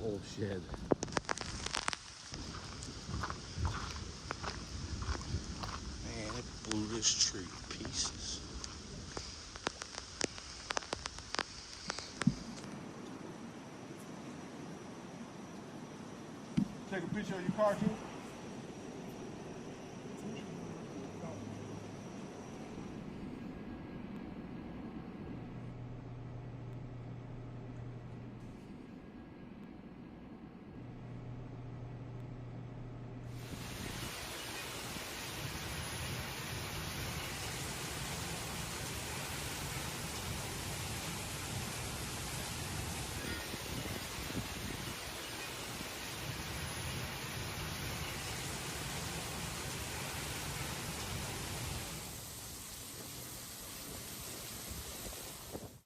whole shed. Man, it blew this tree to pieces. Take a picture of your car too?